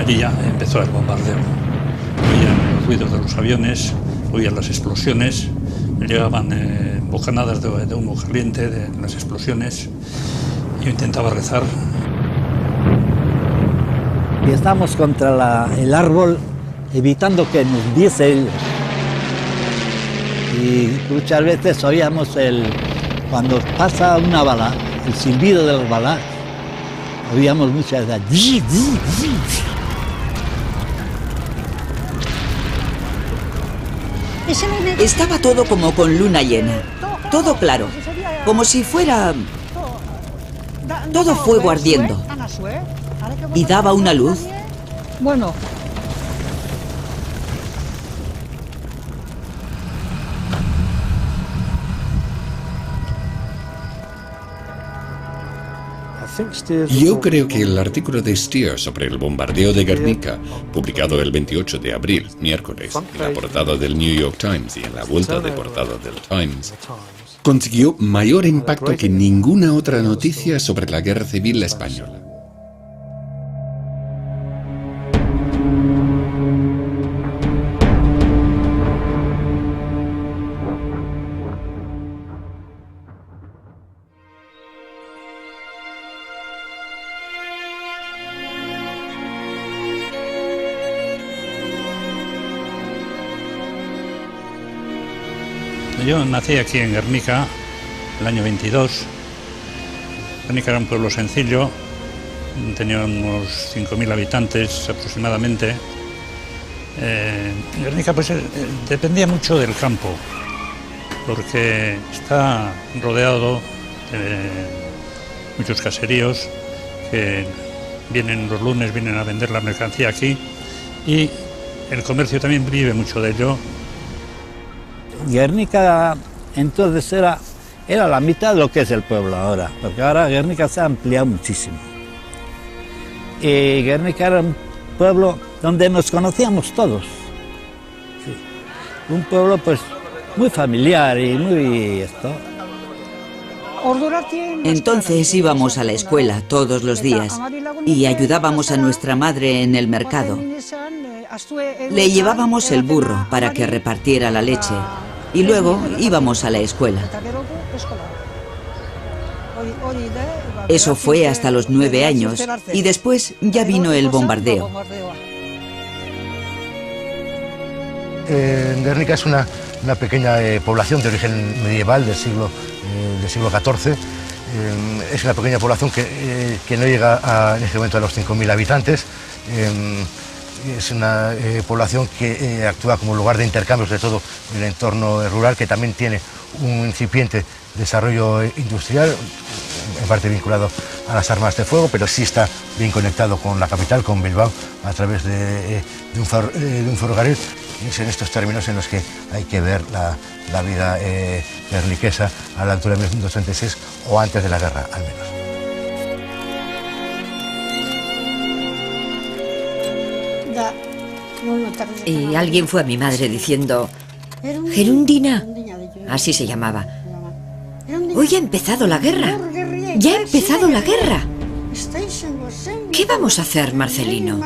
Y ya empezó el bombardeo. Oían los ruidos de los aviones, oían las explosiones, llegaban bocanadas de humo caliente de las explosiones. Yo intentaba rezar. Y estamos contra el árbol, evitando que nos diese él. Y muchas veces oíamos cuando pasa una bala, el silbido de las balas, oíamos muchas veces. Estaba todo como con luna llena, todo claro, como si fuera todo fuego ardiendo. Y daba una luz. Bueno. Yo creo que el artículo de Steer sobre el bombardeo de Guernica, publicado el 28 de abril, miércoles, en la portada del New York Times y en la vuelta de portada del Times, consiguió mayor impacto que ninguna otra noticia sobre la guerra civil española. Yo nací aquí en Guernica, el año 22. Guernica era un pueblo sencillo, tenía unos 5.000 habitantes aproximadamente. Guernica pues dependía mucho del campo, porque está rodeado de muchos caseríos que vienen los lunes, vienen a vender la mercancía aquí, y el comercio también vive mucho de ello. Guernica entonces era la mitad de lo que es el pueblo ahora, porque ahora Guernica se ha ampliado muchísimo. Y Guernica era un pueblo donde nos conocíamos todos. Sí. Un pueblo pues muy familiar y muy esto. Entonces íbamos a la escuela todos los días y ayudábamos a nuestra madre en el mercado. Le llevábamos el burro para que repartiera la leche y luego íbamos a la escuela. Eso fue hasta los 9 años y después ya vino el bombardeo. Guernica es una pequeña población de origen medieval del siglo XIV. Es una pequeña población que no llega en este momento a los 5.000 habitantes. Es una población que actúa como lugar de intercambios de todo el entorno rural, que también tiene un incipiente desarrollo industrial, en parte vinculado a las armas de fuego, pero sí está bien conectado con la capital, con Bilbao, a través de un ferrocarril. Es en estos términos en los que hay que ver la vida guerniquesa a la altura de 1936 o antes de la guerra, al menos. Y alguien fue a mi madre diciendo: Gerundina, así se llamaba. Hoy ha empezado la guerra. Ya ha empezado la guerra. ¿Qué vamos a hacer, Marcelino?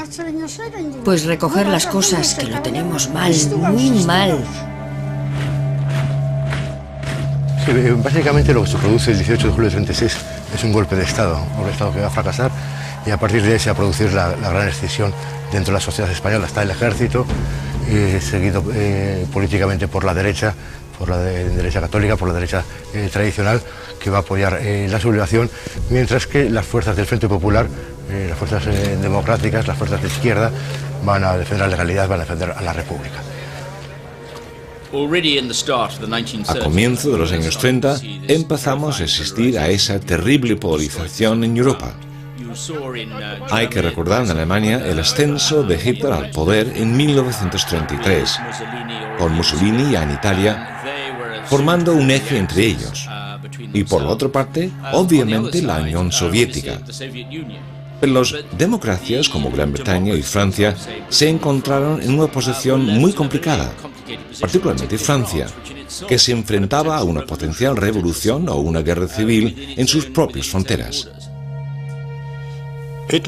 Pues recoger las cosas, que lo tenemos mal, muy mal. Sí, básicamente lo que se produce el 18 de julio de 36 es un golpe de Estado que va a fracasar, y a partir de ahí se va a producir la gran escisión dentro de la sociedad española. Está el ejército, seguido políticamente por la derecha católica, por la derecha tradicional, que va a apoyar la sublevación, mientras que las fuerzas del Frente Popular, las fuerzas democráticas, las fuerzas de izquierda, van a defender la legalidad, van a defender a la República. A comienzos de los años 30 empezamos a asistir a esa terrible polarización en Europa. Hay que recordar en Alemania el ascenso de Hitler al poder en 1933, con Mussolini ya en Italia, formando un eje entre ellos. Y por la otra parte, obviamente, la Unión Soviética. Pero las democracias como Gran Bretaña y Francia se encontraron en una posición muy complicada, particularmente Francia, que se enfrentaba a una potencial revolución o una guerra civil en sus propias fronteras. En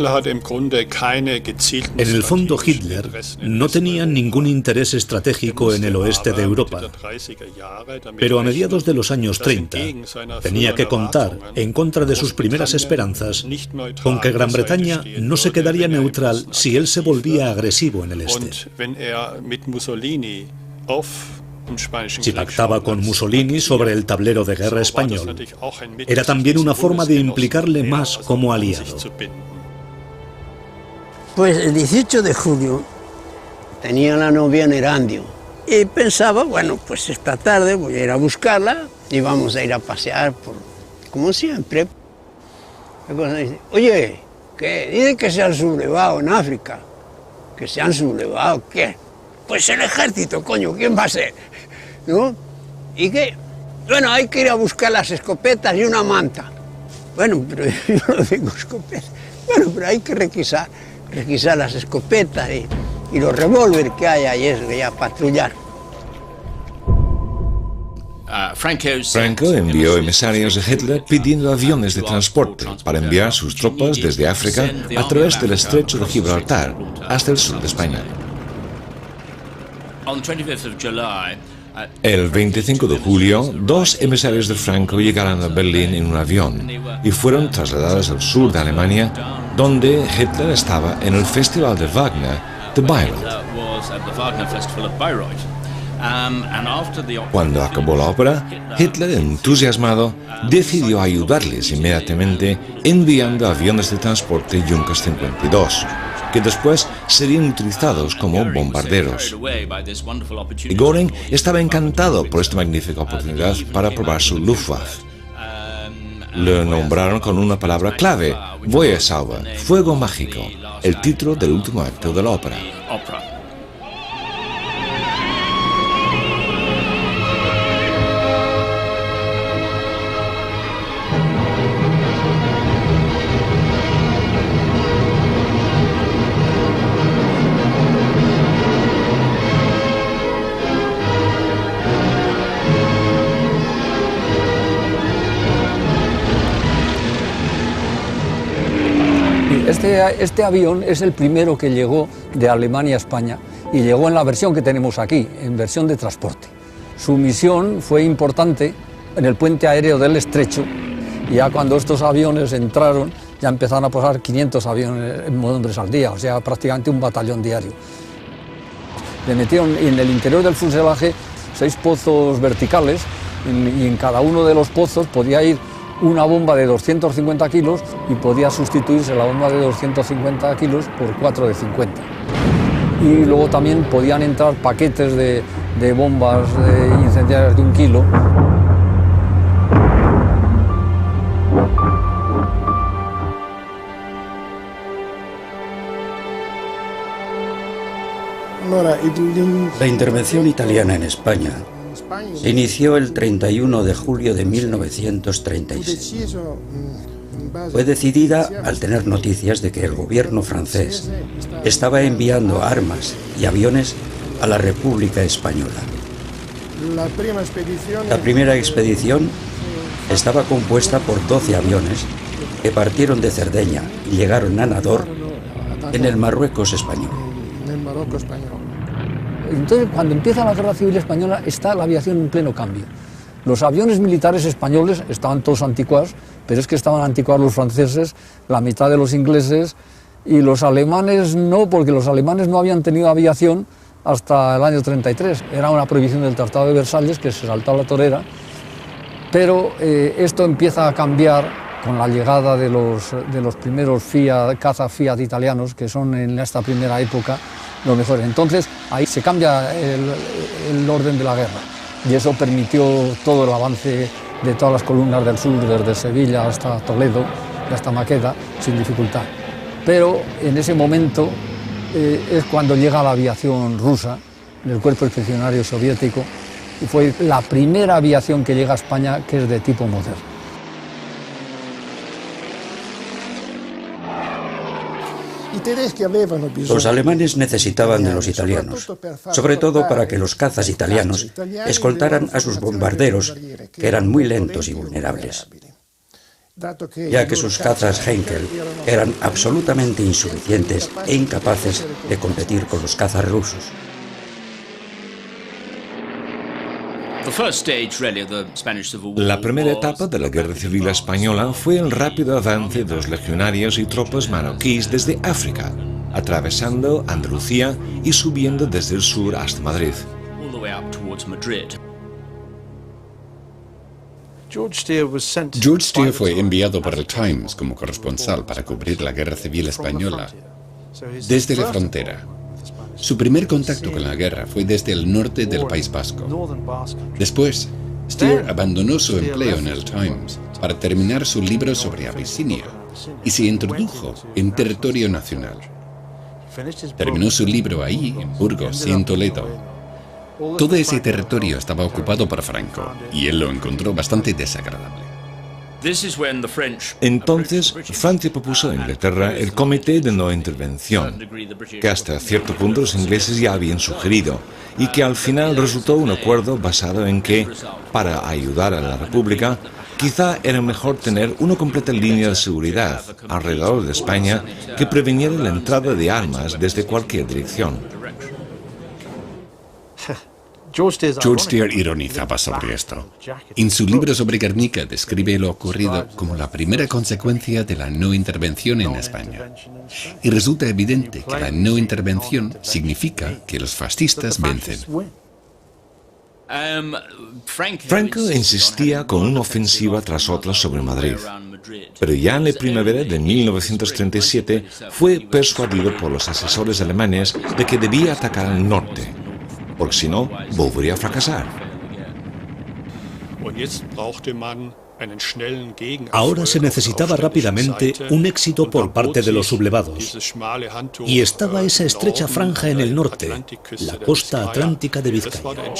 el fondo, Hitler no tenía ningún interés estratégico en el oeste de Europa, pero a mediados de los años 30 tenía que contar, en contra de sus primeras esperanzas, con que Gran Bretaña no se quedaría neutral si él se volvía agresivo en el este. Si pactaba con Mussolini sobre el tablero de guerra español, era también una forma de implicarle más como aliado. Pues el 18 de julio tenía la novia en Erandio y pensaba, bueno, pues esta tarde voy a ir a buscarla y vamos a ir a pasear, como siempre. Oye, ¿qué? Dicen que se han sublevado en África. ¿Que se han sublevado? ¿Qué? Pues el ejército, coño, ¿quién va a ser? ¿No? ¿Y qué? Bueno, hay que ir a buscar las escopetas y una manta. Bueno, pero yo no tengo escopetas. Bueno, pero hay que requisar las escopetas y los revólveres que hay ahí, eso, y a patrullar. Franco envió emisarios de Hitler pidiendo aviones de transporte para enviar sus tropas desde África a través del estrecho de Gibraltar hasta el sur de España. El 25 de julio, 2 emisarios de Franco llegaron a Berlín en un avión y fueron trasladados al sur de Alemania, donde Hitler estaba en el Festival de Wagner de Bayreuth. Cuando acabó la ópera, Hitler, entusiasmado, decidió ayudarles inmediatamente enviando aviones de transporte Junkers 52, que después serían utilizados como bombarderos. Y Göring estaba encantado por esta magnífica oportunidad para probar su Luftwaffe. Lo nombraron con una palabra clave, Feuersauber, fuego mágico, el título del último acto de la ópera. Este avión es el primero que llegó de Alemania a España y llegó en la versión que tenemos aquí, en versión de transporte. Su misión fue importante en el puente aéreo del Estrecho y ya cuando estos aviones entraron ya empezaron a pasar 500 hombres al día, o sea, prácticamente un batallón diario. Le metieron en el interior del fuselaje 6 pozos verticales y en cada uno de los pozos podía ir una bomba de 250 kilos y podía sustituirse la bomba de 250 kilos por 4 de 50. Y luego también podían entrar paquetes de bombas incendiarias de 1 kilo. La intervención italiana en España inició el 31 de julio de 1936. Fue decidida al tener noticias de que el gobierno francés estaba enviando armas y aviones a la República Española. La primera expedición estaba compuesta por 12 aviones que partieron de Cerdeña y llegaron a Nador, en el Marruecos español. Entonces, cuando empieza la Guerra Civil Española, está la aviación en pleno cambio. Los aviones militares españoles estaban todos anticuados, pero es que estaban anticuados los franceses, la mitad de los ingleses, y los alemanes no, porque los alemanes no habían tenido aviación hasta el año 33. Era una prohibición del Tratado de Versalles, que se saltó a la torera, pero esto empieza a cambiar con la llegada de los primeros cazas Fiat italianos, que son en esta primera época lo mejor. Entonces ahí se cambia el orden de la guerra y eso permitió todo el avance de todas las columnas del sur, desde Sevilla hasta Toledo, y hasta Maqueda sin dificultad. Pero en ese momento es cuando llega la aviación rusa, del cuerpo expedicionario soviético, y fue la primera aviación que llega a España que es de tipo moderno. Los alemanes necesitaban de los italianos, sobre todo para que los cazas italianos escoltaran a sus bombarderos, que eran muy lentos y vulnerables, ya que sus cazas Heinkel eran absolutamente insuficientes e incapaces de competir con los cazas rusos. La primera etapa de la Guerra Civil Española fue el rápido avance de los legionarios y tropas marroquíes desde África, atravesando Andalucía y subiendo desde el sur hasta Madrid. George Steer fue enviado por el Times como corresponsal para cubrir la Guerra Civil Española desde la frontera. Su primer contacto con la guerra fue desde el norte del País Vasco. Después, Steer abandonó su empleo en el Times para terminar su libro sobre Abisinia y se introdujo en territorio nacional. Terminó su libro ahí, en Burgos y en Toledo. Todo ese territorio estaba ocupado por Franco y él lo encontró bastante desagradable. Entonces, Francia propuso a Inglaterra el Comité de No Intervención, que hasta cierto punto los ingleses ya habían sugerido, y que al final resultó un acuerdo basado en que, para ayudar a la República, quizá era mejor tener una completa línea de seguridad alrededor de España que preveniera la entrada de armas desde cualquier dirección. George Steer ironizaba sobre esto. En su libro sobre Guernica describe lo ocurrido como la primera consecuencia de la no intervención en España. Y resulta evidente que la no intervención significa que los fascistas vencen. Franco insistía con una ofensiva tras otra sobre Madrid, pero ya en la primavera de 1937 fue persuadido por los asesores alemanes de que debía atacar al norte, porque si no, volvería a fracasar. Ahora se necesitaba rápidamente un éxito por parte de los sublevados, y estaba esa estrecha franja en el norte, la costa atlántica de Vizcaya.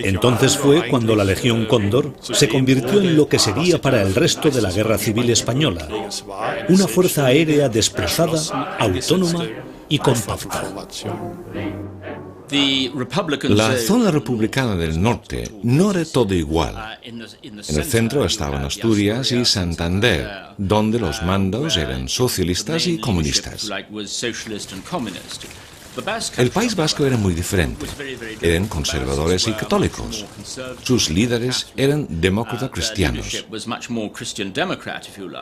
Entonces fue cuando la Legión Cóndor se convirtió en lo que sería para el resto de la Guerra Civil Española, una fuerza aérea desplazada, autónoma y compacta. La zona republicana del norte no era todo igual. En el centro estaban Asturias y Santander, donde los mandos eran socialistas y comunistas. El País Vasco era muy diferente. Eran conservadores y católicos. Sus líderes eran demócratas cristianos.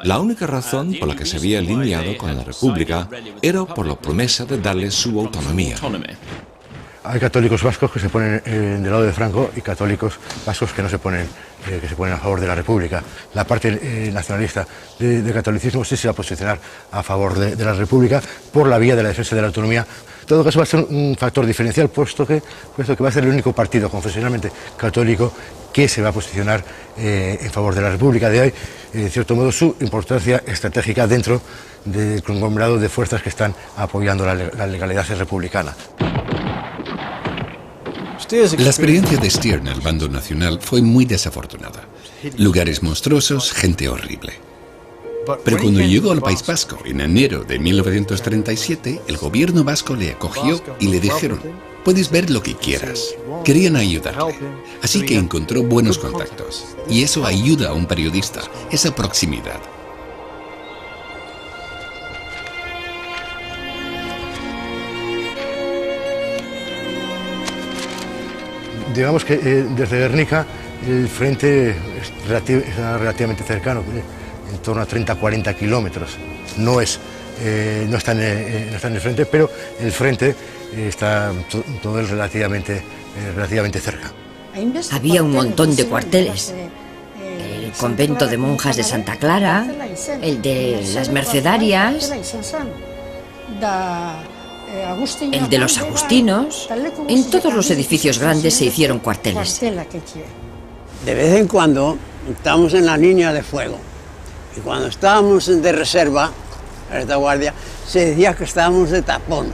La única razón por la que se había alineado con la República era por la promesa de darle su autonomía. Hay católicos vascos que se ponen del lado de Franco y católicos vascos que no se ponen, que se ponen a favor de la República. La parte nacionalista del catolicismo sí se va a posicionar a favor de la República por la vía de la defensa de la autonomía. En todo caso va a ser un factor diferencial, puesto que va a ser el único partido confesionalmente católico que se va a posicionar en favor de la República. De ahí, en cierto modo, su importancia estratégica dentro del conglomerado de fuerzas que están apoyando la legalidad republicana. La experiencia de Steer en el bando nacional fue muy desafortunada. Lugares monstruosos, gente horrible. Pero cuando llegó al País Vasco en enero de 1937, el gobierno vasco le acogió y le dijeron: puedes ver lo que quieras. Querían ayudarle. Así que encontró buenos contactos. Y eso ayuda a un periodista, esa proximidad. Digamos que desde Guernica el frente es relativamente cercano, en torno a 30-40 kilómetros. No está en el frente, pero el frente está todo relativamente cerca. Había un montón de cuarteles. El convento de monjas de Santa Clara, el de las Mercedarias, el de los agustinos. En todos los edificios grandes se hicieron cuarteles. De vez en cuando estamos en la línea de fuego Y cuando estábamos de reserva, la retaguardia, se decía que estábamos de tapón,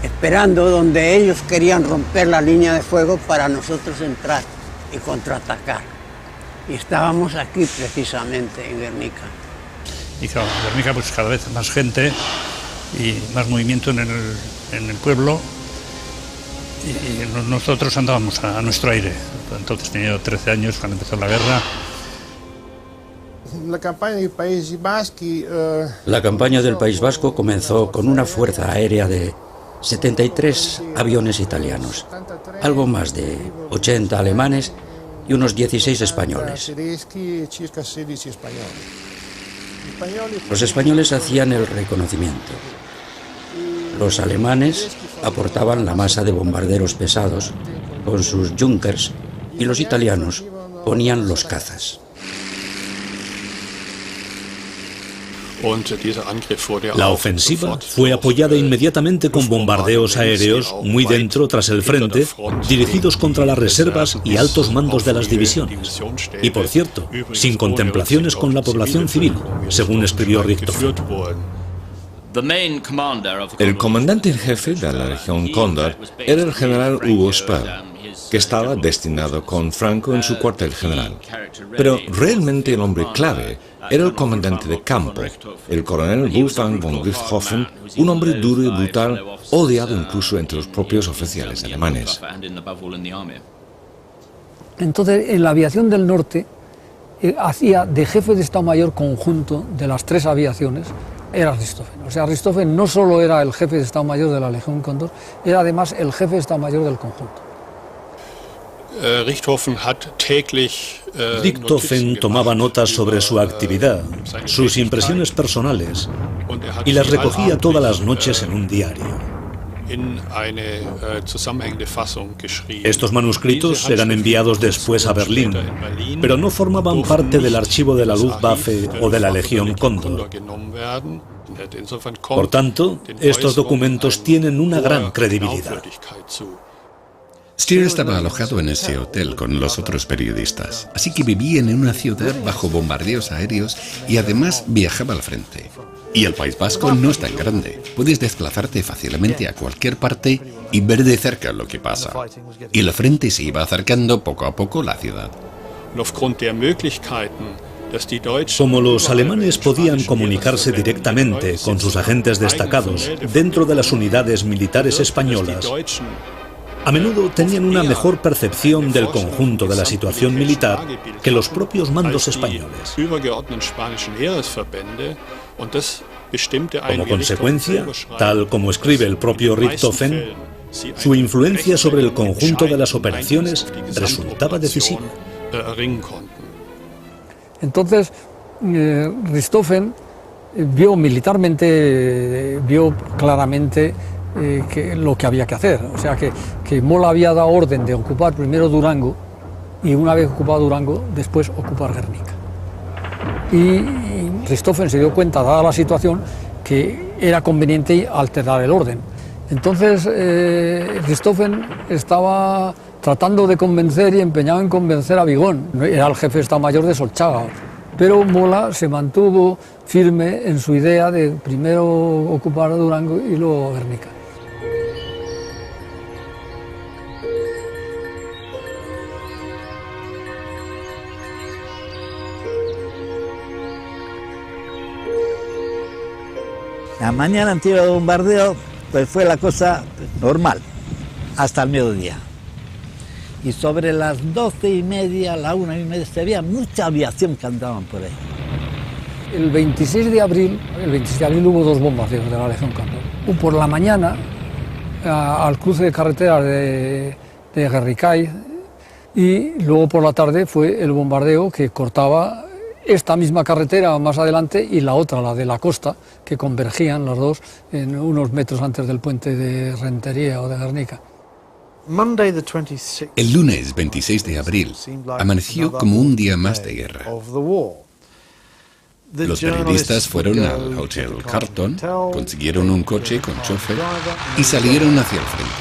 esperando donde ellos querían romper la línea de fuego para nosotros entrar y contraatacar. Y estábamos aquí precisamente, en Guernica. Y claro, en Guernica pues cada vez más gente y más movimiento en el pueblo, y nosotros andábamos a nuestro aire. Entonces tenía 13 años cuando empezó la guerra. La campaña del País Vasco comenzó con una fuerza aérea de 73 aviones italianos, algo más de 80 alemanes y unos 16 españoles. Los españoles hacían el reconocimiento. Los alemanes aportaban la masa de bombarderos pesados con sus Junkers y los italianos ponían los cazas. La ofensiva fue apoyada inmediatamente con bombardeos aéreos muy dentro tras el frente, dirigidos contra las reservas y altos mandos de las divisiones. Y por cierto, sin contemplaciones con la población civil, según escribió Richtofen. El comandante en jefe de la Legión Cóndor era el general Hugo Speer, que estaba destinado con Franco en su cuartel general. Pero realmente el hombre clave era el comandante de campo, el coronel Wolfgang von Richthofen, un hombre duro y brutal, odiado incluso entre los propios oficiales alemanes. Entonces, en la aviación del norte, hacía de jefe de Estado Mayor conjunto de las tres aviaciones, era Richtofen. O sea, Richtofen no solo era el jefe de Estado Mayor de la Legión Cóndor, era además el jefe de Estado Mayor del conjunto. Richtofen tomaba notas sobre su actividad, sus impresiones personales, y las recogía todas las noches en un diario. Estos manuscritos eran enviados después a Berlín, pero no formaban parte del archivo de la Luftwaffe o de la Legión Cóndor. Por tanto, estos documentos tienen una gran credibilidad. Steer estaba alojado en ese hotel con los otros periodistas, así que vivían en una ciudad bajo bombardeos aéreos y además viajaba al frente. Y el País Vasco no es tan grande, puedes desplazarte fácilmente a cualquier parte y ver de cerca lo que pasa. Y el frente se iba acercando poco a poco a la ciudad. Como los alemanes podían comunicarse directamente con sus agentes destacados dentro de las unidades militares españolas, a menudo tenían una mejor percepción del conjunto de la situación militar que los propios mandos españoles. Como consecuencia, tal como escribe el propio Richtofen, su influencia sobre el conjunto de las operaciones resultaba decisiva. Entonces, Richtofen vio militarmente, vio claramente lo que había que hacer. O sea, que Mola había dado orden de ocupar primero Durango y una vez ocupado Durango, después ocupar Guernica. Y Richtofen se dio cuenta, dada la situación, que era conveniente alterar el orden. Entonces, Richtofen estaba tratando de convencer y empeñado en convencer a Vigón. Era el jefe de Estado Mayor de Solchaga. Pero Mola se mantuvo firme en su idea de primero ocupar Durango y luego Guernica. La mañana anterior al bombardeo, pues fue la cosa normal, hasta el mediodía. Y sobre las 12:30, la 1:30, se había mucha aviación que andaban por ahí. El 26 de abril hubo dos bombardeos de la Legión Cóndor. Por la mañana, al cruce de carreteras de Guerricay, y luego por la tarde fue el bombardeo que cortaba esta misma carretera más adelante y la otra, la de la costa, que convergían las dos en unos metros antes del puente de Rentería o de Guernica. El lunes 26 de abril amaneció como un día más de guerra. Los periodistas fueron al Hotel Carlton, consiguieron un coche con chofer y salieron hacia el frente.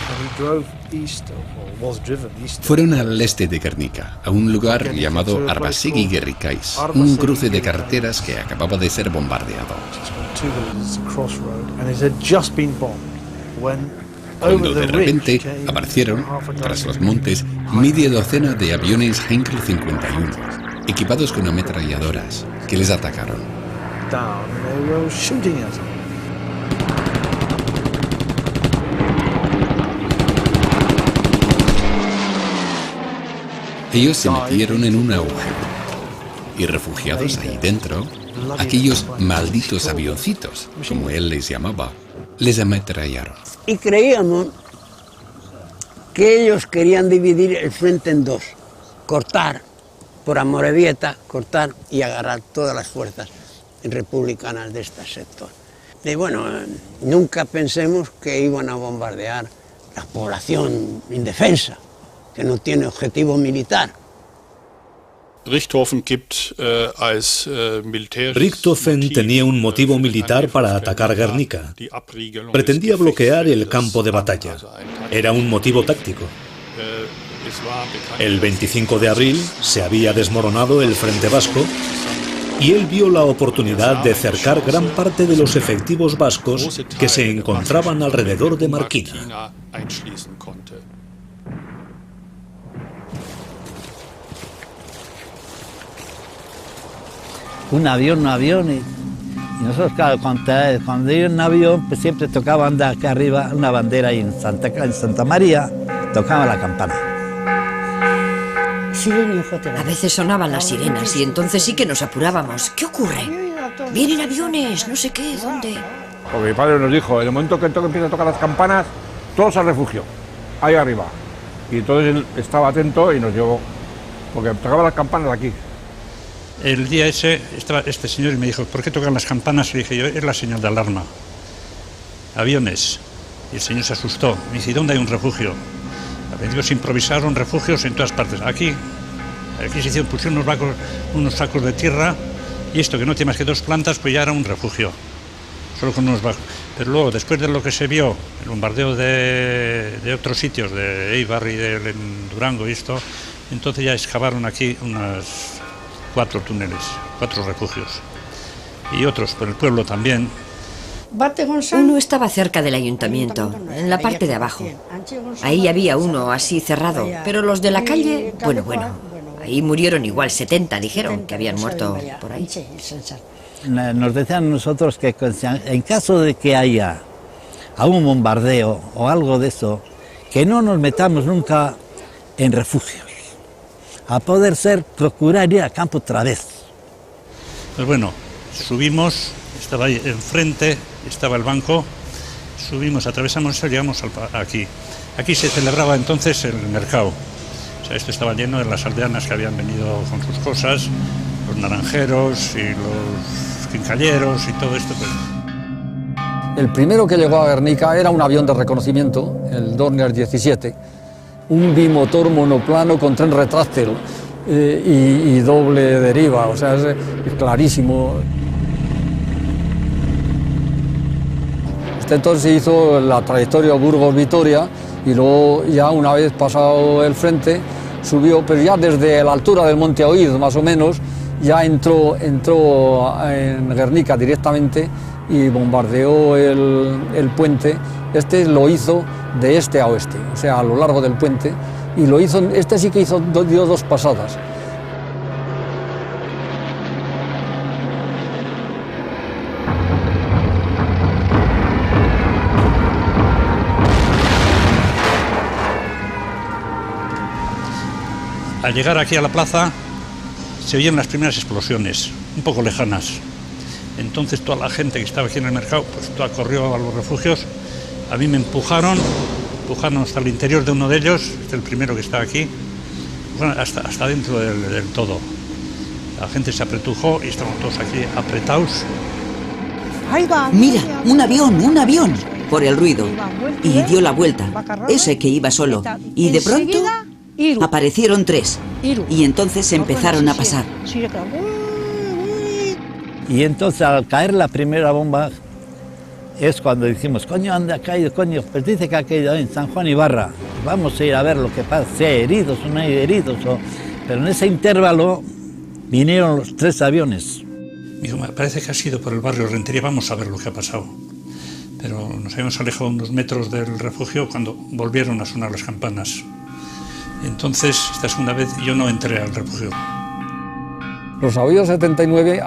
Fueron al este de Guernica, a un lugar llamado Arbasegui-Guerricais, un cruce de carreteras que acababa de ser bombardeado. Cuando de repente aparecieron, tras los montes, media docena de aviones Heinkel 51, equipados con ametralladoras, que les atacaron. Ellos se metieron en un agujero y, refugiados ahí dentro, aquellos malditos avioncitos, como él les llamaba, les ametrallaron. Y creíamos que ellos querían dividir el frente en dos, cortar por Amorebieta, cortar y agarrar todas las fuerzas republicanas de este sector. Y bueno, nunca pensemos que iban a bombardear la población indefensa, que no tiene objetivo militar. Richthofen tenía un motivo militar para atacar Guernica. Pretendía bloquear el campo de batalla. Era un motivo táctico. El 25 de abril se había desmoronado el Frente Vasco y él vio la oportunidad de cercar gran parte de los efectivos vascos que se encontraban alrededor de Marquina. Un avión, y nosotros, claro, cuando iba en un avión, pues siempre tocaban de acá arriba una bandera y en Santa María tocaba la campana. A veces sonaban las sirenas y entonces sí que nos apurábamos. ¿Qué ocurre? Vienen aviones, no sé qué, ¿dónde? Porque mi padre nos dijo, en el momento que empieza a tocar las campanas, todos al refugio, ahí arriba. Y entonces él estaba atento y nos llevó, porque tocaban las campanas aquí. El día ese estaba este señor y me dijo, ¿por qué tocan las campanas? Y dije yo, es la señal de alarma. Aviones. Y el señor se asustó. Me dice, ¿dónde hay un refugio? Ellos improvisaron refugios en todas partes. Aquí se hicieron, pusieron unos sacos de tierra, y esto que no tiene más que 2 plantas, pues ya era un refugio. Solo con unos bajos. Pero luego, después de lo que se vio, el bombardeo de otros sitios, de Eibar y de Durango y esto, entonces ya excavaron aquí unas 4 túneles, 4 refugios. Y otros por el pueblo también. Uno estaba cerca del ayuntamiento, en la parte de abajo. Ahí había uno así cerrado, pero los de la calle, bueno, ahí murieron igual 70, dijeron que habían muerto por ahí. Nos decían nosotros que en caso de que haya algún bombardeo o algo de eso, que no nos metamos nunca en refugios. A poder ser, procurar ir a campo otra vez. Pues bueno, subimos, estaba ahí enfrente, estaba el banco, subimos, atravesamos eso, llegamos aquí. Aquí se celebraba entonces el mercado. O sea, esto estaba lleno de las aldeanas que habían venido con sus cosas, los naranjeros y los quincalleros y todo esto. Pues. El primero que llegó a Guernica era un avión de reconocimiento, el Dornier 17, un bimotor monoplano con tren retráctil y doble deriva, o sea, es clarísimo. Entonces hizo la trayectoria Burgos-Vitoria y luego ya una vez pasado el frente subió, pero ya desde la altura del Monte Aoiz más o menos, ya entró en Guernica directamente y bombardeó el puente. Este lo hizo de este a oeste, o sea, a lo largo del puente, y lo hizo, este sí que dio 2 pasadas. Al llegar aquí a la plaza se oían las primeras explosiones, un poco lejanas. Entonces toda la gente que estaba aquí en el mercado, pues toda corrió a los refugios. A mí me empujaron hasta el interior de uno de ellos, este es el primero que está aquí, hasta dentro del todo. La gente se apretujó y estaban todos aquí apretados. Mira, un avión, por el ruido. Y dio la vuelta, ese que iba solo. Y de pronto aparecieron 3. Y entonces empezaron a pasar. Y entonces al caer la primera bomba, es cuando decimos, coño, ¿dónde ha caído? Coño, pues dice que ha caído en San Juan Ibarra. Vamos a ir a ver lo que pasa, si hay heridos o no hay heridos. Pero en ese intervalo vinieron los 3 aviones. Digo, me parece que ha sido por el barrio Rentería, vamos a ver lo que ha pasado. Pero nos habíamos alejado unos metros del refugio cuando volvieron a sonar las campanas. Entonces, esta segunda vez yo no entré al refugio. Los aviones 79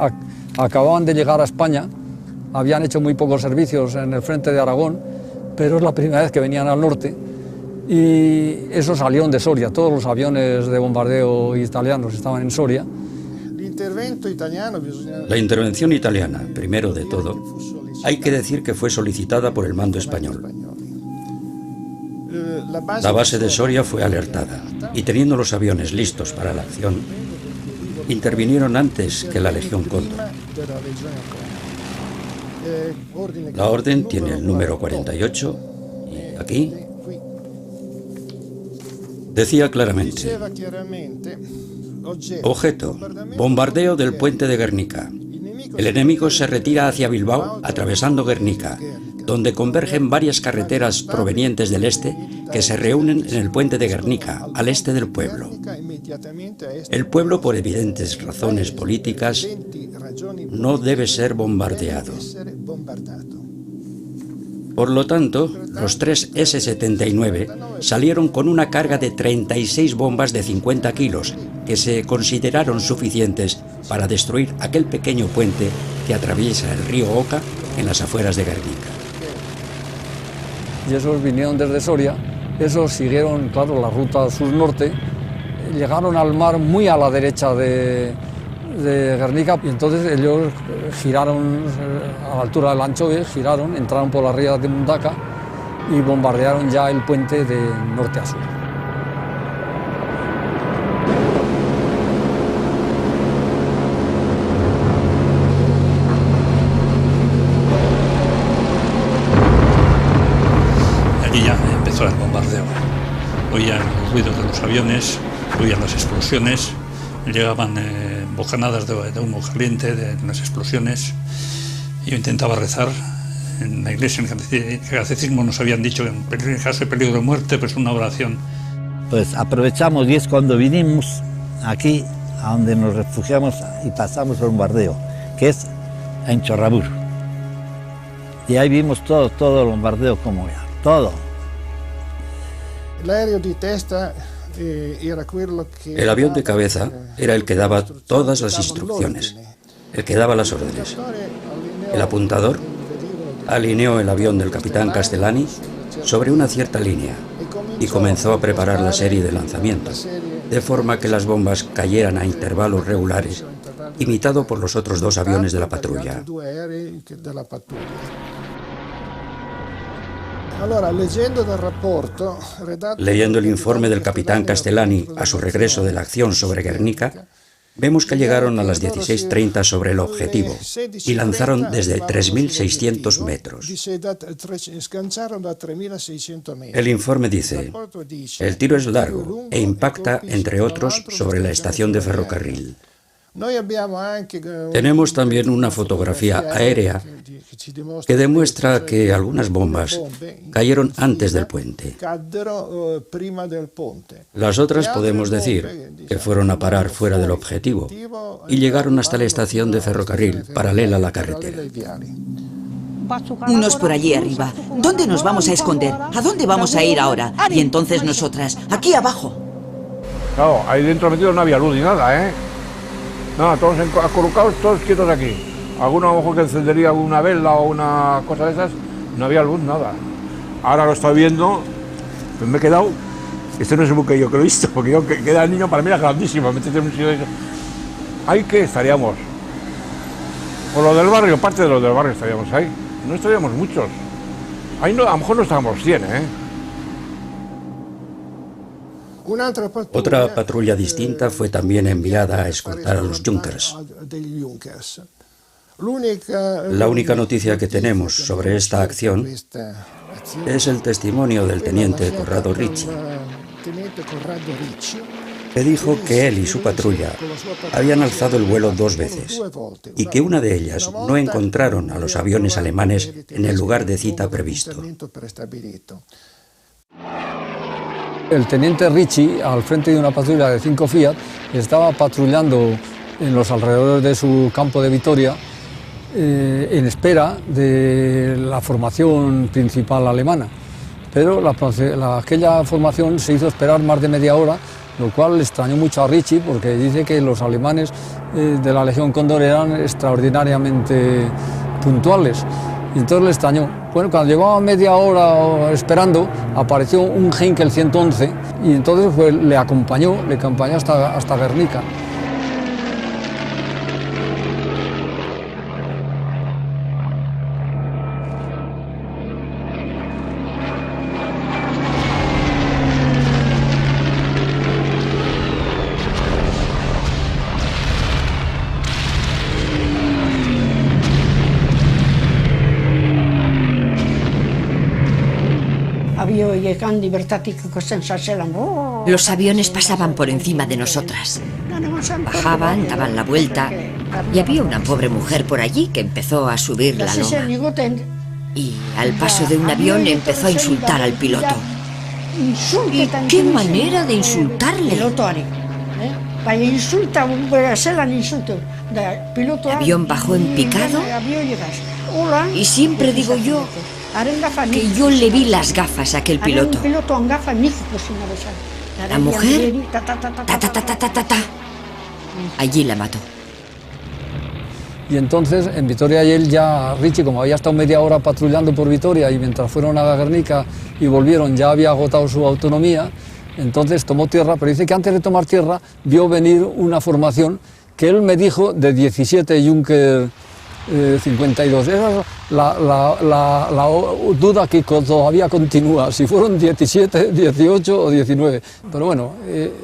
acababan de llegar a España, habían hecho muy pocos servicios en el frente de Aragón, pero es la primera vez que venían al norte y esos salieron de Soria, todos los aviones de bombardeo italianos estaban en Soria. La intervención italiana, primero de todo, hay que decir que fue solicitada por el mando español. La base de Soria fue alertada y teniendo los aviones listos para la acción, intervinieron antes que la Legión Cóndor. La orden tiene el número 48 y aquí decía claramente: objeto, bombardeo del puente de Guernica. El enemigo se retira hacia Bilbao atravesando Guernica, donde convergen varias carreteras provenientes del este que se reúnen en el puente de Guernica, al este del pueblo. El pueblo, por evidentes razones políticas, no debe ser bombardeado. Por lo tanto, los 3 S-79 salieron con una carga de 36 bombas de 50 kilos, que se consideraron suficientes para destruir aquel pequeño puente que atraviesa el río Oca en las afueras de Guernica. Y esos vinieron desde Soria, esos siguieron, claro, la ruta sur-norte, llegaron al mar muy a la derecha de Guernica y entonces ellos giraron a la altura del Anchove, giraron, entraron por la ría de Mundaca y bombardearon ya el puente de norte a sur. Allí ya empezó el bombardeo. Oían los ruidos de los aviones, oían las explosiones, llegaban bocanadas de humo caliente de las explosiones. Yo intentaba rezar. En la iglesia, en el catecismo nos habían dicho que en caso de peligro de muerte, pues una oración. Pues aprovechamos y es cuando vinimos aquí, a donde nos refugiamos y pasamos el bombardeo, que es en Chorrabur. Y ahí vimos todo el bombardeo como era, todo. El avión de cabeza era el que daba todas las instrucciones, el que daba las órdenes. El apuntador alineó el avión del capitán Castellani sobre una cierta línea y comenzó a preparar la serie de lanzamientos, de forma que las bombas cayeran a intervalos regulares, imitado por los otros 2 aviones de la patrulla. Leyendo el informe del capitán Castellani a su regreso de la acción sobre Guernica, vemos que llegaron a las 16:30 sobre el objetivo y lanzaron desde 3.600 metros. El informe dice: el tiro es largo e impacta, entre otros, sobre la estación de ferrocarril. Tenemos también una fotografía aérea que demuestra que algunas bombas cayeron antes del puente. Las otras podemos decir que fueron a parar fuera del objetivo y llegaron hasta la estación de ferrocarril paralela a la carretera. Unos por allí arriba. ¿Dónde nos vamos a esconder? ¿A dónde vamos a ir ahora? Y entonces nosotras, aquí abajo. Claro, ahí dentro metido no había luz ni nada, ¿eh? Nada, todos acolocados, todos quietos aquí. Alguno a lo mejor que encendería alguna vela o una cosa de esas, no había luz, nada. Ahora lo estoy viendo, pues me he quedado. Este no es el buque yo que lo he visto, porque yo que era el niño, para mí era grandísimo. Métete en un sitio de eso. Ahí que estaríamos. Por lo del barrio, parte de lo del barrio estaríamos ahí. No estaríamos muchos. Ahí no, a lo mejor no estábamos 100, ¿eh? Otra patrulla distinta fue también enviada a escoltar a los Junkers. La única noticia que tenemos sobre esta acción es el testimonio del teniente Corrado Ricci. Me dijo que él y su patrulla habían alzado el vuelo 2 veces y que una de ellas no encontraron a los aviones alemanes en el lugar de cita previsto. El teniente Ricci, al frente de una patrulla de 5 Fiat, estaba patrullando en los alrededores de su campo de Vitoria en espera de la formación principal alemana. Pero aquella formación se hizo esperar más de media hora, lo cual le extrañó mucho a Ricci, porque dice que los alemanes de la Legión Cóndor eran extraordinariamente puntuales. Y entonces le extrañó. Bueno, cuando llevaba media hora esperando, apareció un Heinkel 111 y entonces pues, le acompañó hasta Guernica. Los aviones pasaban por encima de nosotras. Bajaban, daban la vuelta y había una pobre mujer por allí que empezó a subir la loma. Y al paso de un avión empezó a insultar al piloto. ¿Y qué manera de insultarle? El avión bajó en picado y siempre digo yo que yo le vi las gafas a aquel piloto. La mujer, allí la mató. Y entonces en Vitoria y él ya, Ricci, como había estado media hora patrullando por Vitoria y mientras fueron a Guernica y volvieron ya había agotado su autonomía, entonces tomó tierra, pero dice que antes de tomar tierra vio venir una formación que él me dijo de 17 Junker 52. Esa es la duda que todavía continúa, si fueron 17, 18 o 19. Pero bueno,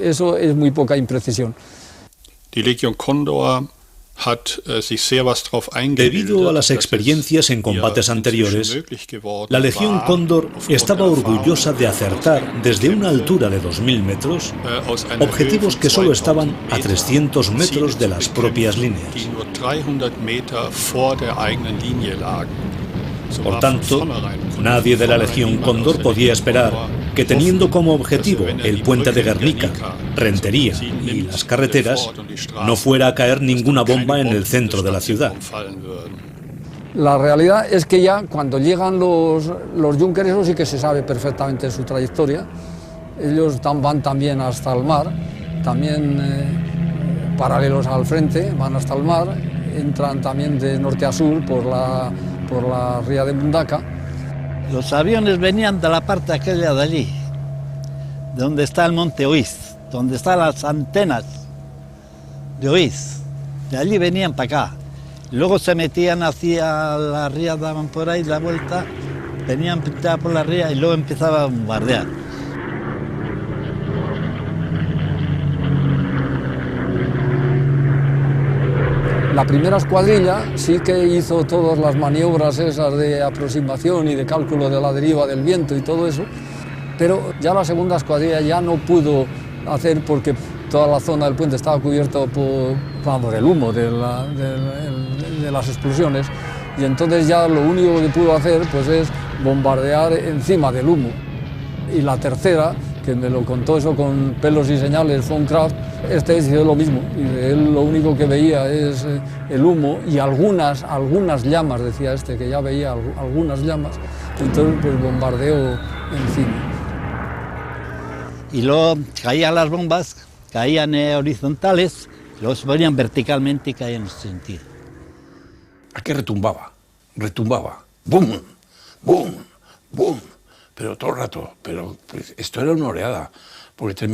eso es muy poca imprecisión. Die Legion Condor Debido a las experiencias en combates anteriores, la Legión Cóndor estaba orgullosa de acertar desde una altura de 2000 metros objetivos que solo estaban a 300 metros de las propias líneas. Por tanto, nadie de la Legión Cóndor podía esperar que, teniendo como objetivo el puente de Guernica, Rentería y las carreteras, no fuera a caer ninguna bomba en el centro de la ciudad. La realidad es que ya cuando llegan los Junkers, eso sí que se sabe perfectamente su trayectoria. Ellos van también hasta el mar, también paralelos al frente, van hasta el mar, entran también de norte a sur por la ría de Mundaca. Los aviones venían de la parte aquella de allí, donde está el monte Oiz, donde están las antenas de Oiz. De allí venían para acá. Luego se metían hacia la ría, daban por ahí la vuelta, venían por la ría y luego empezaban a bombardear. La primera escuadrilla sí que hizo todas las maniobras esas de aproximación y de cálculo de la deriva del viento y todo eso, pero ya la segunda escuadrilla ya no pudo hacer porque toda la zona del puente estaba cubierta por el humo de las explosiones, y entonces ya lo único que pudo hacer pues es bombardear encima del humo. Y la tercera, que me lo contó eso con pelos y señales, von Kraft, hizo lo mismo, y él lo único que veía es el humo y algunas llamas, decía que ya veía algunas llamas, entonces pues bombardeó encima. Y luego caían las bombas, caían horizontales, luego se ponían verticalmente y caían en ese sentido. Aquí retumbaba, ¡bum! ¡Bum! ¡Bum! Pero todo el rato, pero pues, esto era una oleada, porque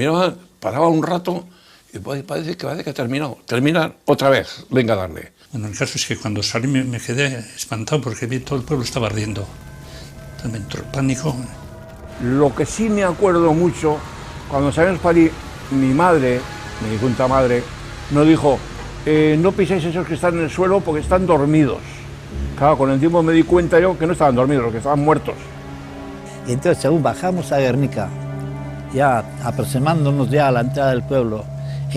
paraba un rato y parece que ha terminado, terminar otra vez, venga a darle. Bueno, el caso es que cuando salí me quedé espantado porque vi todo el pueblo estaba ardiendo, también entró el pánico. Lo que sí me acuerdo mucho, cuando salimos para allí, mi madre, mi difunta madre, nos dijo, no piséis esos que están en el suelo porque están dormidos. Claro, con el tiempo me di cuenta yo que no estaban dormidos, que estaban muertos. Y entonces, según bajamos a Guernica, ya aproximándonos ya a la entrada del pueblo,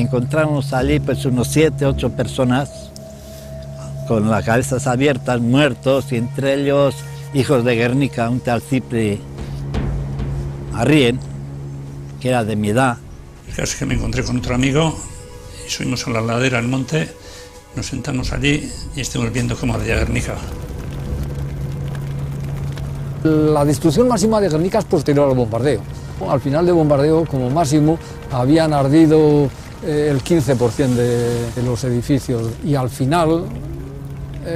encontramos allí pues unos 7, 8 personas con las cabezas abiertas, muertos, y entre ellos hijos de Guernica, un tal Cipri Arrien, que era de mi edad. El caso es que me encontré con otro amigo y subimos a la ladera del monte, nos sentamos allí y estuvimos viendo cómo ardía Guernica. La destrucción máxima de Guernica es posterior al bombardeo. Al final del bombardeo, como máximo, habían ardido el 15% de los edificios y al final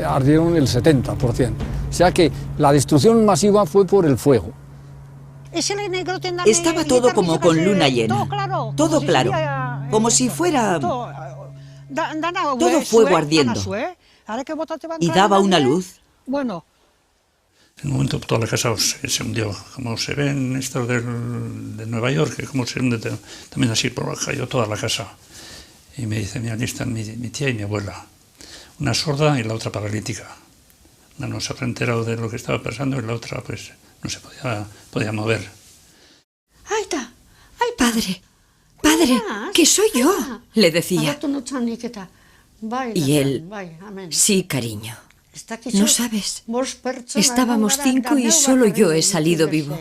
ardieron el 70%. O sea que la destrucción masiva fue por el fuego. Estaba todo como con luna llena, todo claro, como si fuera todo fuego ardiendo, y daba una luz. En un momento toda la casa se hundió, como se ve en esto de Nueva York, que como se hunde también así, cayó toda la casa. Y me dice, mira, allí están mi tía y mi abuela, una sorda y la otra paralítica. Una no se había enterado de lo que estaba pasando y la otra pues no se podía mover. ¡Ahí está! Padre, padre, que soy yo, le decía. Y él, sí, cariño. No sabes, estábamos 5 y solo yo he salido vivo.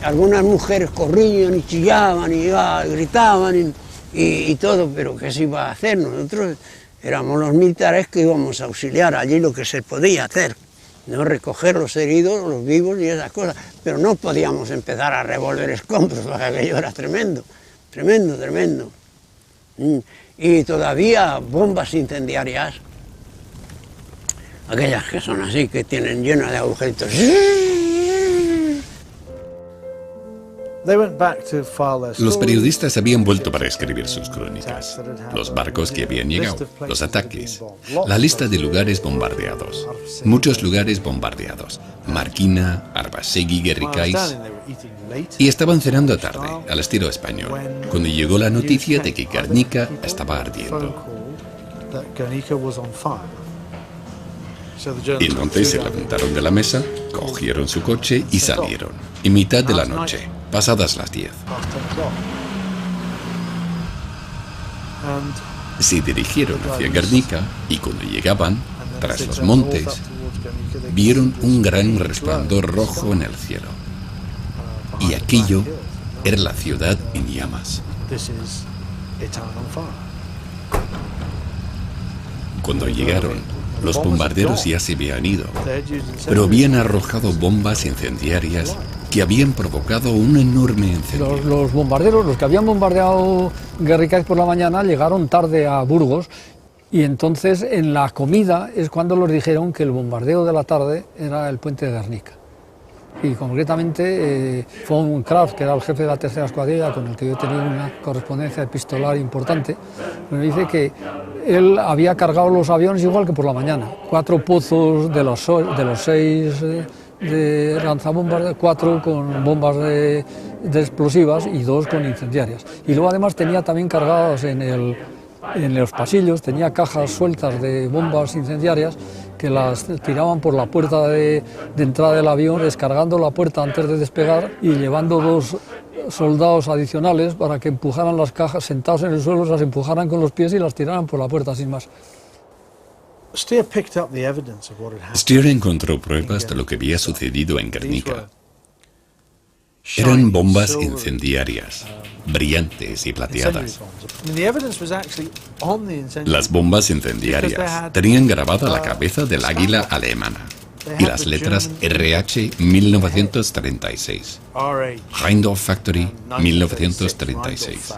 Algunas mujeres corrían y chillaban y gritaban y todo, pero ¿qué se iba a hacer? Nosotros éramos los militares que íbamos a auxiliar allí lo que se podía hacer, no recoger los heridos, los vivos y esas cosas, pero no podíamos empezar a revolver escombros, porque aquello era tremendo, tremendo, tremendo. Y todavía bombas incendiarias, aquellas que son así, que tienen llenas de agujeritos. Los periodistas habían vuelto para escribir sus crónicas. Los barcos que habían llegado, los ataques, la lista de lugares bombardeados. Muchos lugares bombardeados. Marquina, Arbasegui, Guerricáis. Y estaban cenando tarde, al estilo español, cuando llegó la noticia de que Guernica estaba ardiendo. Y entonces se levantaron de la mesa, cogieron su coche y salieron. En mitad de la noche, pasadas las 10. Se dirigieron hacia Guernica y cuando llegaban, tras los montes, vieron un gran resplandor rojo en el cielo. Y aquello era la ciudad en llamas. Cuando llegaron, los bombarderos ya se habían ido, pero habían arrojado bombas incendiarias que habían provocado un enorme incendio. Los bombarderos, los que habían bombardeado Guerricáis por la mañana, llegaron tarde a Burgos y entonces en la comida es cuando les dijeron que el bombardeo de la tarde era el puente de Guernica. Y concretamente von Kraft, que era el jefe de la tercera escuadrilla, con el que yo tenía una correspondencia epistolar importante, me dice que él había cargado los aviones igual que por la mañana. 4 pozos de los 6 de lanzabombas, 4 con bombas de explosivas y 2 con incendiarias. Y luego además tenía también cargadas en los pasillos, tenía cajas sueltas de bombas incendiarias que las tiraban por la puerta de entrada del avión, descargando la puerta antes de despegar y llevando 2 soldados adicionales para que empujaran las cajas, sentados en el suelo, las empujaran con los pies y las tiraran por la puerta sin más. Steer encontró pruebas de lo que había sucedido en Guernica. Eran bombas incendiarias, brillantes y plateadas. Las bombas incendiarias tenían grabada la cabeza del águila alemana y las letras RH 1936, Rheindorf Factory 1936.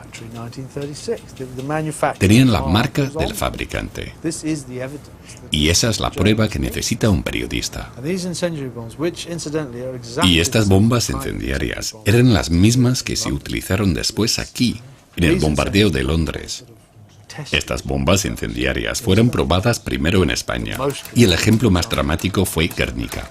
Tenían la marca del fabricante. Y esa es la prueba que necesita un periodista. Y estas bombas incendiarias eran las mismas que se utilizaron después aquí, en el bombardeo de Londres. Estas bombas incendiarias fueron probadas primero en España, y el ejemplo más dramático fue Guernica.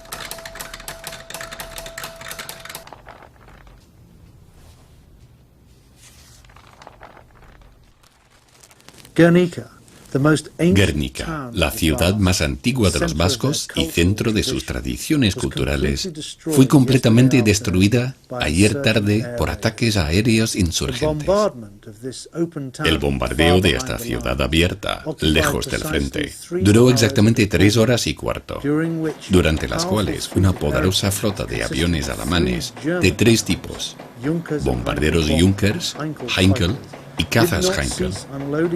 Guernica, la ciudad más antigua de los vascos y centro de sus tradiciones culturales, fue completamente destruida ayer tarde por ataques aéreos insurgentes. El bombardeo de esta ciudad abierta, lejos del frente, duró exactamente 3 horas y cuarto, durante las cuales una poderosa flota de aviones alemanes de 3 tipos, bombarderos Junkers, Heinkel y cazas Heinkel,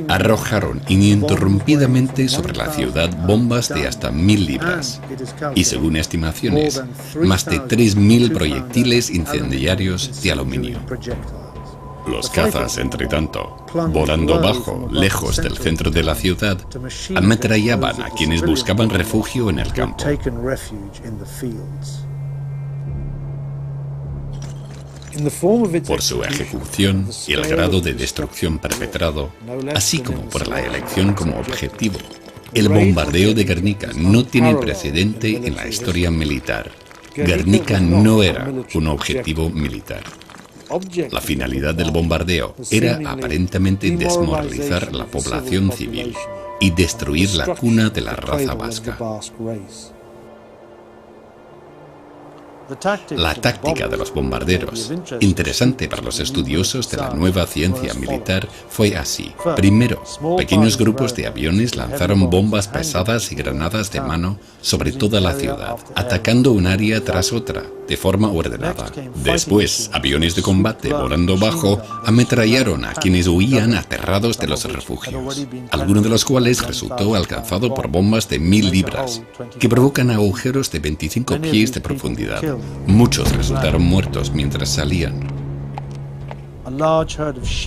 arrojaron ininterrumpidamente sobre la ciudad bombas de hasta 1000 libras y, según estimaciones, más de 3000 proyectiles incendiarios de aluminio. Los cazas, entre tanto, volando bajo, lejos del centro de la ciudad, ametrallaban a quienes buscaban refugio en el campo. Por su ejecución y el grado de destrucción perpetrado, así como por la elección como objetivo, el bombardeo de Guernica no tiene precedente en la historia militar. Guernica no era un objetivo militar. La finalidad del bombardeo era aparentemente desmoralizar la población civil y destruir la cuna de la raza vasca. La táctica de los bombarderos, interesante para los estudiosos de la nueva ciencia militar, fue así. Primero, pequeños grupos de aviones lanzaron bombas pesadas y granadas de mano sobre toda la ciudad, atacando un área tras otra, de forma ordenada. Después, aviones de combate volando bajo ametrallaron a quienes huían aterrados de los refugios, alguno de los cuales resultó alcanzado por bombas de 1000 libras, que provocan agujeros de 25 pies de profundidad. Muchos resultaron muertos mientras salían.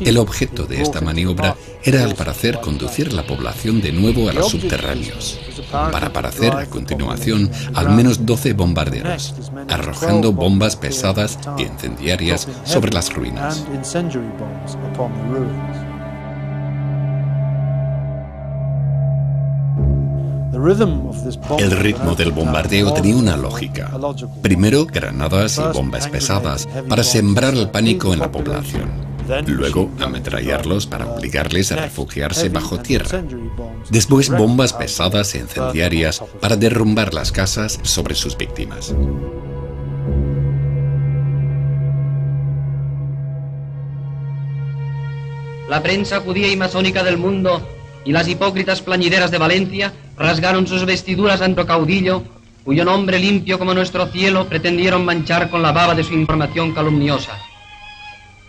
El objeto de esta maniobra era al parecer conducir la población de nuevo a los subterráneos, para parecer a continuación al menos 12 bombarderos, arrojando bombas pesadas e incendiarias sobre las ruinas. El ritmo del bombardeo tenía una lógica. Primero, granadas y bombas pesadas para sembrar el pánico en la población. Luego, ametrallarlos para obligarles a refugiarse bajo tierra. Después, bombas pesadas e incendiarias para derrumbar las casas sobre sus víctimas. La prensa judía y masónica del mundo y las hipócritas plañideras de Valencia rasgaron sus vestiduras ante caudillo, cuyo nombre limpio como nuestro cielo pretendieron manchar con la baba de su información calumniosa.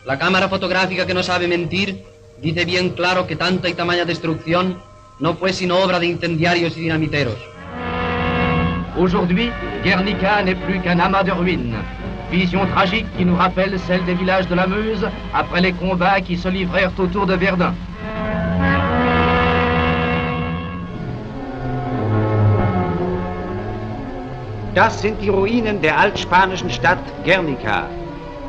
La cámara fotográfica que no sabe mentir dice bien claro que tanta y tamaña destrucción no fue sino obra de incendiarios y dinamiteros. Aujourd'hui, Guernica n'est plus qu'un amas de ruines. Vision tragique qui nous rappelle celle des villages de la Meuse après les combats qui se livrèrent autour de Verdun. Das sind die Ruinen der altspanischen Stadt Guernica.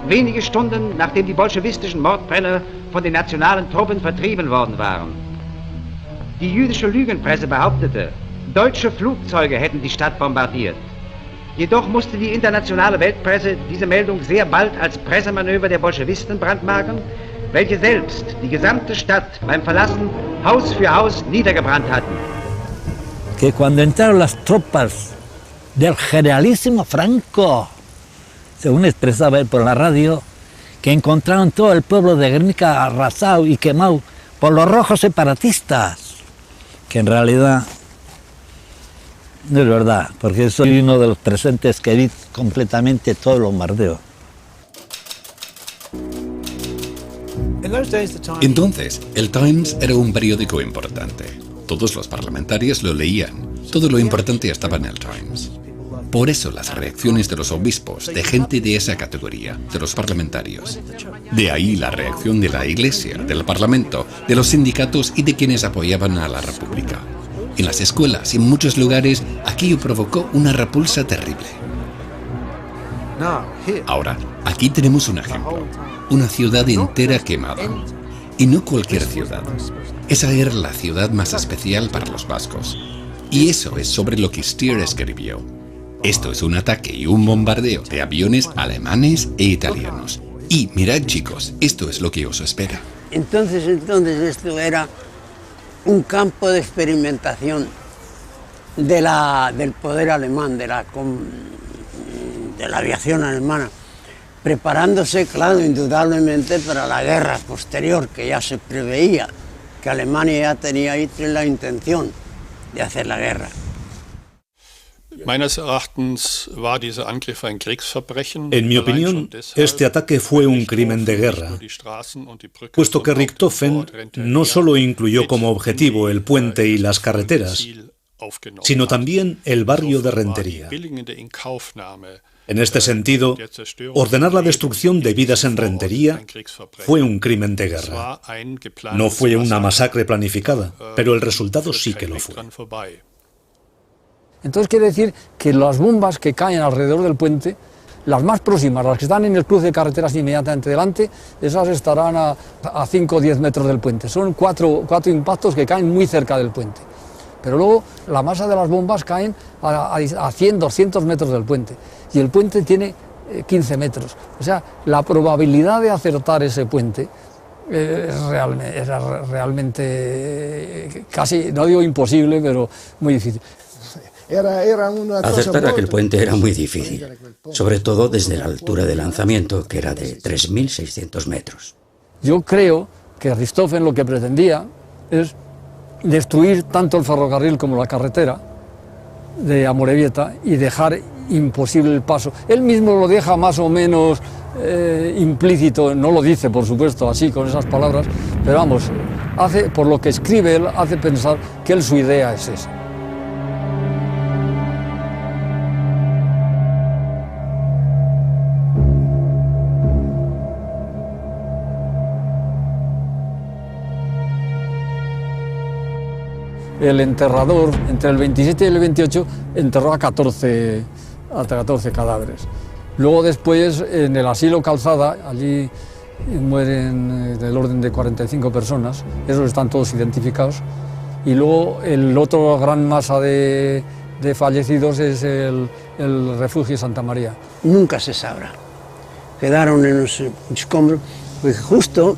Wenige Stunden nachdem die bolschewistischen Mordbrenner von den nationalen Truppen vertrieben worden waren. Die jüdische Lügenpresse behauptete, deutsche Flugzeuge hätten die Stadt bombardiert. Jedoch musste die internationale Weltpresse diese Meldung sehr bald als Pressemanöver der Bolschewisten brandmarken, welche selbst die gesamte Stadt beim Verlassen Haus für Haus niedergebrannt hatten. Que cuando entraron las tropas del generalísimo Franco, según expresaba él por la radio, que encontraron todo el pueblo de Guernica arrasado y quemado por los rojos separatistas, que en realidad no es verdad, porque soy uno de los presentes que vi completamente todo el bombardeo. Entonces, el Times era un periódico importante. Todos los parlamentarios lo leían. Todo lo importante estaba en el Times. Por eso las reacciones de los obispos, de gente de esa categoría, de los parlamentarios. De ahí la reacción de la Iglesia, del Parlamento, de los sindicatos y de quienes apoyaban a la República. En las escuelas y en muchos lugares, aquello provocó una repulsa terrible. Ahora, aquí tenemos un ejemplo. Una ciudad entera quemada. Y no cualquier ciudad. Esa era la ciudad más especial para los vascos. Y eso es sobre lo que Stier escribió. Esto es un ataque y un bombardeo de aviones alemanes e italianos. Y mirad, chicos, esto es lo que os espera. Entonces esto era un campo de experimentación del poder alemán, de la aviación alemana, preparándose, claro, indudablemente para la guerra posterior, que ya se preveía que Alemania ya tenía ahí la intención de hacer la guerra. En mi opinión, este ataque fue un crimen de guerra, puesto que Richthofen no solo incluyó como objetivo el puente y las carreteras, sino también el barrio de Rentería. En este sentido, ordenar la destrucción de vidas en Rentería fue un crimen de guerra. No fue una masacre planificada, pero el resultado sí que lo fue. Entonces quiere decir que las bombas que caen alrededor del puente, las más próximas, las que están en el cruce de carreteras inmediatamente delante, esas estarán a 5 o 10 metros del puente. Son cuatro impactos que caen muy cerca del puente. Pero luego la masa de las bombas caen a 100, 200 metros del puente. Y el puente tiene 15 metros. O sea, la probabilidad de acertar ese puente era realmente casi, no digo imposible, pero muy difícil. Acertar aquel puente era muy difícil, sobre todo desde la altura de lanzamiento, que era de 3.600 metros. Yo creo que Richthofen lo que pretendía es destruir tanto el ferrocarril como la carretera de Amorebieta y dejar imposible el paso. Él mismo lo deja más o menos implícito, no lo dice por supuesto así con esas palabras, pero vamos, por lo que escribe él, hace pensar que su idea es esa. El enterrador, entre el 27 y el 28, enterró a 14 cadáveres. Luego después, en el asilo Calzada, allí mueren del orden de 45 personas, esos están todos identificados. Y luego el otro gran masa de fallecidos es el refugio Santa María. Nunca se sabrá. Quedaron en los escombros, pues justo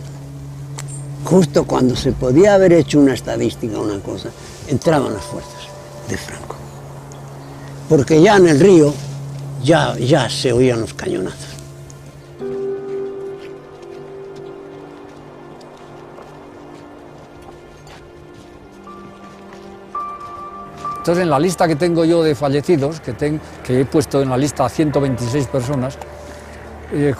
cuando se podía haber hecho una estadística, una cosa, entraban las fuerzas de Franco. Porque ya en el río ya se oían los cañonazos. Entonces, en la lista que tengo yo de fallecidos, que he puesto en la lista a 126 personas,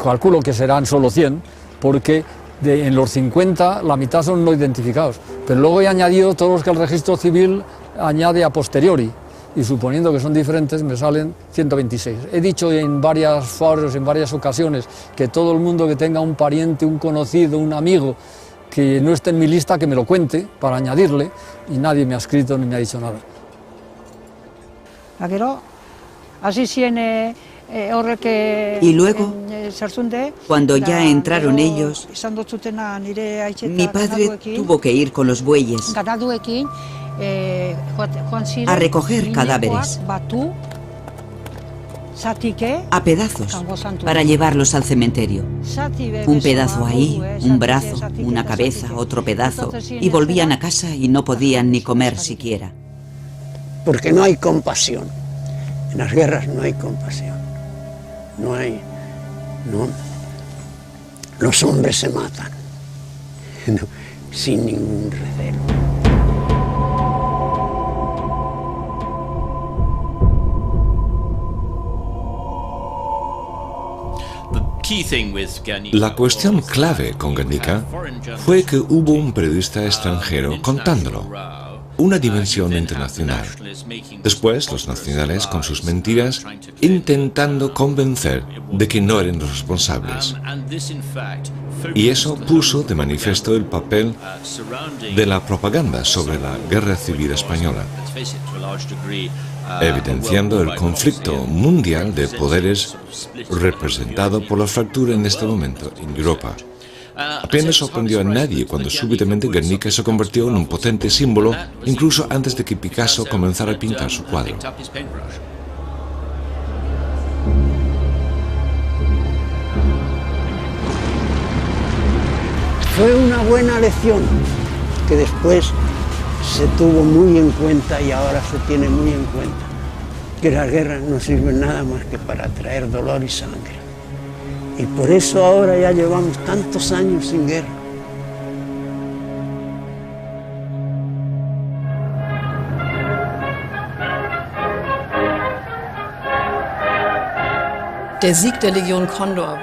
calculo que serán solo 100, porque en los 50 la mitad son no identificados, pero luego he añadido todos los que el registro civil añade a posteriori, y suponiendo que son diferentes me salen 126. He dicho en varios foros, en varias ocasiones, que todo el mundo que tenga un pariente, un conocido, un amigo que no esté en mi lista, que me lo cuente para añadirle, y nadie me ha escrito ni me ha dicho nada. Y luego, cuando ya entraron ellos, mi padre tuvo que ir con los bueyes a recoger cadáveres, a pedazos, para llevarlos al cementerio. Un pedazo ahí, un brazo, una cabeza, otro pedazo, y volvían a casa y no podían ni comer siquiera. Porque no hay compasión. En las guerras no hay compasión. No. Los hombres se matan, sin ningún recelo. La cuestión clave con Guernica fue que hubo un periodista extranjero contándolo, una dimensión internacional. Después, los nacionales, con sus mentiras, intentando convencer de que no eran los responsables. Y eso puso de manifiesto el papel de la propaganda sobre la Guerra Civil Española, evidenciando el conflicto mundial de poderes representado por la fractura en este momento en Europa. Apenas sorprendió a nadie cuando súbitamente Guernica se convirtió en un potente símbolo, incluso antes de que Picasso comenzara a pintar su cuadro. Fue una buena lección que después se tuvo muy en cuenta y ahora se tiene muy en cuenta que la guerra no sirve nada más que para traer dolor y sangre. Y por eso ahora ya llevamos tantos años sin guerra.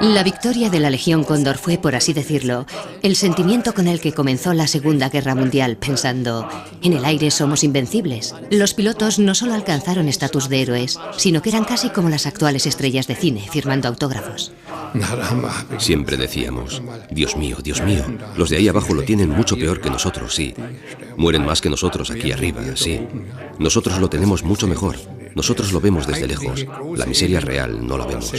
La victoria de la Legión Cóndor fue, por así decirlo, el sentimiento con el que comenzó la Segunda Guerra Mundial, pensando, en el aire somos invencibles. Los pilotos no solo alcanzaron estatus de héroes, sino que eran casi como las actuales estrellas de cine, firmando autógrafos. Siempre decíamos, Dios mío, los de ahí abajo lo tienen mucho peor que nosotros, sí. Mueren más que nosotros aquí arriba, sí. Nosotros lo tenemos mucho mejor. Nosotros lo vemos desde lejos. La miseria real no la vemos.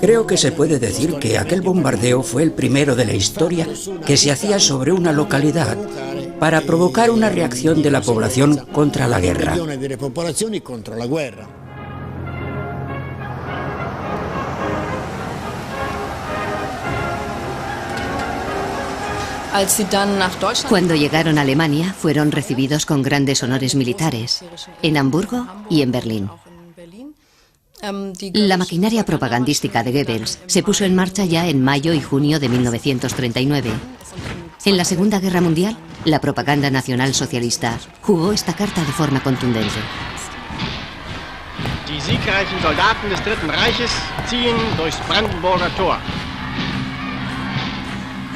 Creo que se puede decir que aquel bombardeo fue el primero de la historia que se hacía sobre una localidad para provocar una reacción de la población contra la guerra. Cuando llegaron a Alemania, fueron recibidos con grandes honores militares, en Hamburgo y en Berlín. La maquinaria propagandística de Goebbels se puso en marcha ya en mayo y junio de 1939. En la Segunda Guerra Mundial, la propaganda nacionalsocialista jugó esta carta de forma contundente. Die siegreichen Soldaten des Dritten Reiches ziehen durchs Brandenburger Tor.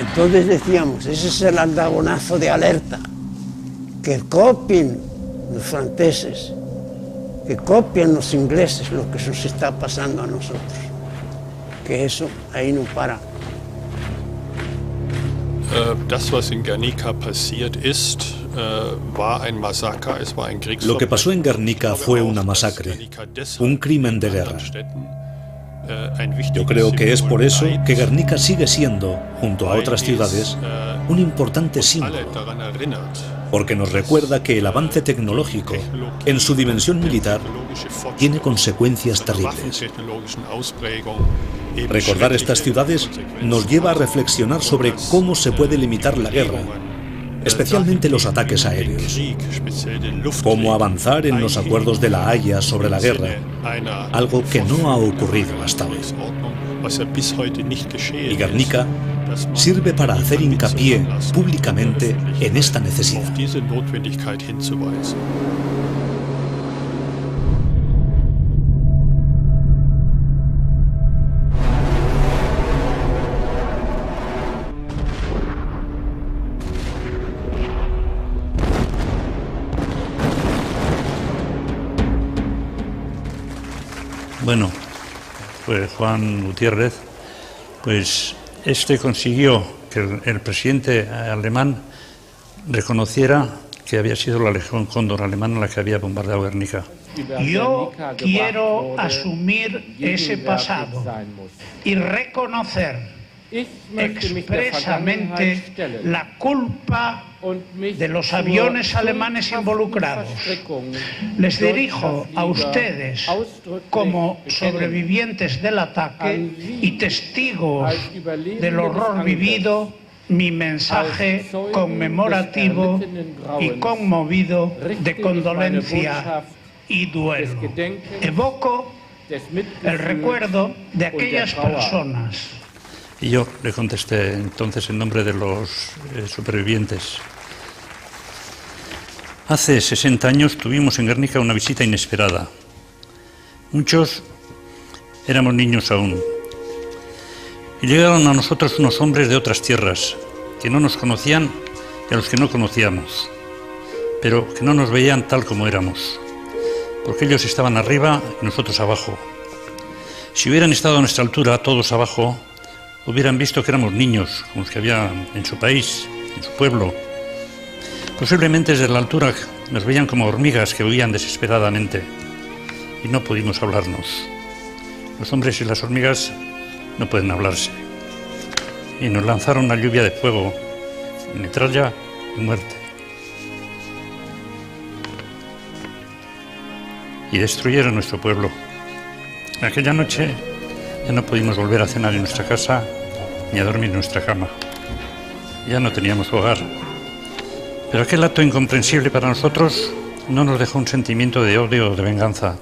Entonces decíamos, ese es el andagonazo de alerta, que copien los franceses, que copien los ingleses lo que nos está pasando a nosotros, que eso ahí no para. Das, was in Guernica passiert ist, war ein Massaker, es war ein Kriegsverbrechen. Lo que pasó en Guernica fue una masacre, un crimen de guerra. Yo creo que es por eso que Guernica sigue siendo, junto a otras ciudades, un importante símbolo, porque nos recuerda que el avance tecnológico, en su dimensión militar, tiene consecuencias terribles. Recordar estas ciudades nos lleva a reflexionar sobre cómo se puede limitar la guerra, especialmente los ataques aéreos. Cómo avanzar en los acuerdos de La Haya sobre la guerra, algo que no ha ocurrido hasta hoy. Y Guernica sirve para hacer hincapié públicamente en esta necesidad. Bueno, pues Juan Gutiérrez, pues este consiguió que el presidente alemán reconociera que había sido la Legión Cóndor alemana la que había bombardeado Guernica. Yo quiero asumir ese pasado y reconocer expresamente la culpa de los aviones alemanes involucrados. Les dirijo a ustedes, como sobrevivientes del ataque y testigos del horror vivido, mi mensaje conmemorativo y conmovido de condolencia y duelo. Evoco el recuerdo de aquellas personas. Y yo le contesté entonces en nombre de los supervivientes. Hace 60 años tuvimos en Guernica una visita inesperada. Muchos éramos niños aún. Y llegaron a nosotros unos hombres de otras tierras, que no nos conocían y a los que no conocíamos, pero que no nos veían tal como éramos, porque ellos estaban arriba y nosotros abajo. Si hubieran estado a nuestra altura, todos abajo, hubieran visto que éramos niños, como los que había en su país, en su pueblo. Posiblemente desde la altura nos veían como hormigas que huían desesperadamente y no pudimos hablarnos. Los hombres y las hormigas no pueden hablarse. Y nos lanzaron una lluvia de fuego, metralla y muerte. Y destruyeron nuestro pueblo. Aquella noche ya no pudimos volver a cenar en nuestra casa ni a dormir en nuestra cama. Ya no teníamos hogar. Pero aquel acto incomprensible para nosotros no nos dejó un sentimiento de odio o de venganza,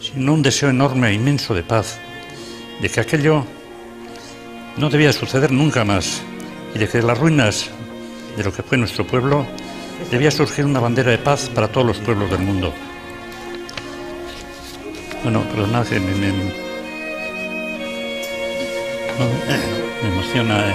sino un deseo enorme e inmenso de paz, de que aquello no debía suceder nunca más y de que de las ruinas de lo que fue nuestro pueblo debía surgir una bandera de paz para todos los pueblos del mundo. Bueno, perdonad que me emociona